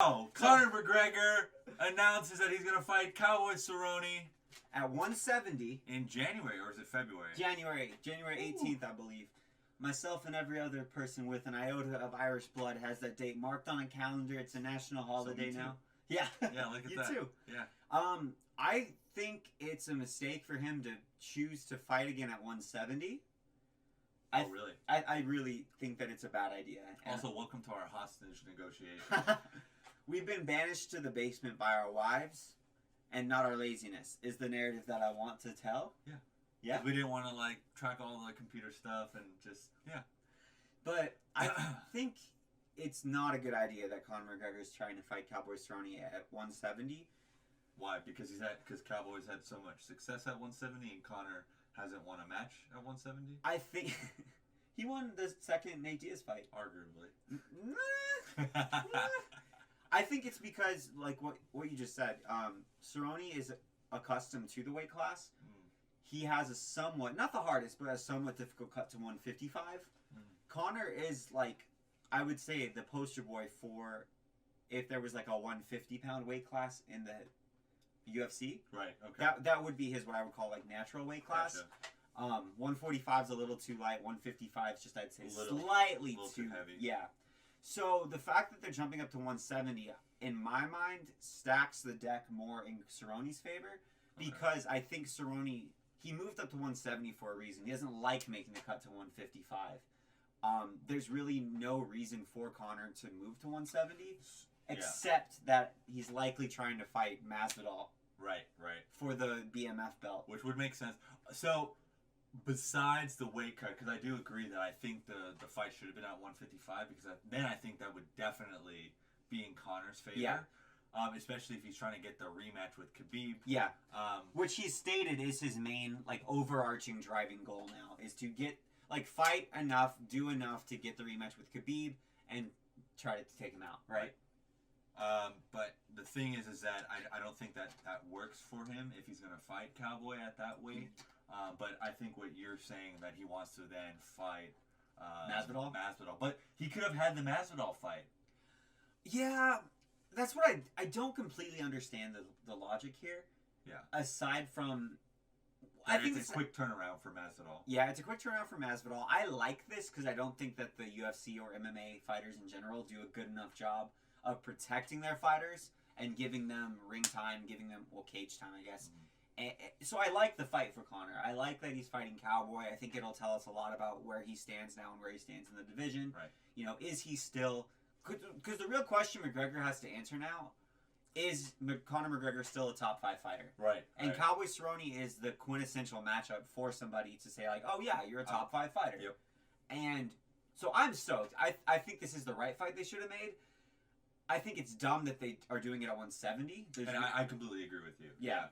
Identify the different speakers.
Speaker 1: Oh, Conor McGregor announces that he's going to fight Cowboy Cerrone
Speaker 2: at 170
Speaker 1: in January, or is it February?
Speaker 2: January 18th, I believe. Myself and every other person with an iota of Irish blood has that date marked on a calendar. It's a national holiday now. Yeah.
Speaker 1: Yeah, look at
Speaker 2: you
Speaker 1: that.
Speaker 2: too.
Speaker 1: Yeah.
Speaker 2: I think it's a mistake for him to choose to fight again at 170.
Speaker 1: Oh, really?
Speaker 2: I really think that it's a bad idea.
Speaker 1: Also, welcome to our hostage negotiation.
Speaker 2: We've been banished to the basement by our wives, and not our laziness, is the narrative that I want to tell.
Speaker 1: Yeah.
Speaker 2: Yeah.
Speaker 1: We didn't want to track all the computer stuff and just
Speaker 2: But I think it's not a good idea that Conor McGregor is trying to fight Cowboy Cerrone at 170.
Speaker 1: Why? Because Cowboy's had so much success at 170 and Conor hasn't won a match at 170.
Speaker 2: I think he won the second Nate Diaz fight.
Speaker 1: Arguably.
Speaker 2: I think it's because, like what you just said, Cerrone is accustomed to the weight class. He has a somewhat, not the hardest, but a somewhat difficult cut to 155. Conor is, I would say, the poster boy for if there was a 150-pound weight class in the UFC.
Speaker 1: Right, okay.
Speaker 2: That would be his, what I would call, natural weight class. Gotcha. 145 is a little too light. 155 is just, I'd say, slightly
Speaker 1: too heavy.
Speaker 2: Yeah. So the fact that they're jumping up to 170, in my mind, stacks the deck more in Cerrone's favor, because I think Cerrone, he moved up to 170 for a reason. He doesn't like making the cut to 155. There's really no reason for Conor to move to 170, except that he's likely trying to fight Masvidal.
Speaker 1: Right.
Speaker 2: For the BMF belt.
Speaker 1: Which would make sense. So, besides the weight cut, because I do agree that I think the fight should have been at 155, because then I think that would definitely be in Conor's favor.
Speaker 2: Yeah.
Speaker 1: Especially if he's trying to get the rematch with Khabib.
Speaker 2: Yeah. Which he's stated is his main, overarching driving goal now, is to get, fight enough, do enough to get the rematch with Khabib and try to take him out, right?
Speaker 1: But the thing is that I don't think that works for him if he's going to fight Cowboy at that weight. But I think what you're saying, that he wants to then fight Masvidal. But he could have had the Masvidal fight.
Speaker 2: Yeah, that's what I don't completely understand the logic here.
Speaker 1: Yeah.
Speaker 2: Aside from...
Speaker 1: I think it's a quick turnaround for Masvidal.
Speaker 2: Yeah, it's a quick turnaround for Masvidal. I like this because I don't think that the UFC or MMA fighters in general do a good enough job of protecting their fighters and giving them ring time, giving them, cage time, I guess. So I like the fight for Conor. I like that he's fighting Cowboy. I think it'll tell us a lot about where he stands now and where he stands in the division.
Speaker 1: Right.
Speaker 2: Is he still... Because the real question McGregor has to answer now is Conor McGregor still a top 5 fighter?
Speaker 1: Right.
Speaker 2: And Cowboy Cerrone is the quintessential matchup for somebody to say, oh yeah, you're a top 5 fighter.
Speaker 1: Yep.
Speaker 2: And so I'm stoked. I think this is the right fight they should have made. I think it's dumb that they are doing it at 170.
Speaker 1: And I completely agree with you.
Speaker 2: Yeah.